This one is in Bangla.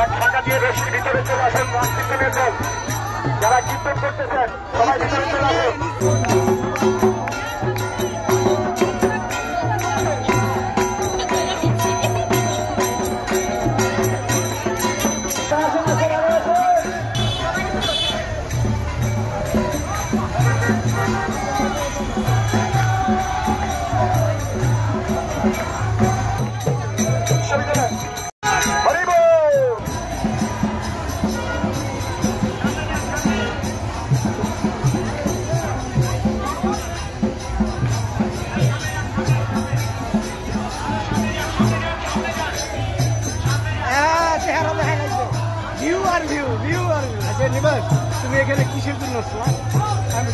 এক ফাঁকা দিয়ে রশির ভিতরে চলে আসেন রাজনীতির দল যারা কীর্তন করতেছেন সবাই ভিতরে চলে আসেন। তুমি এখানে কিসের জন্য আসছো? আমি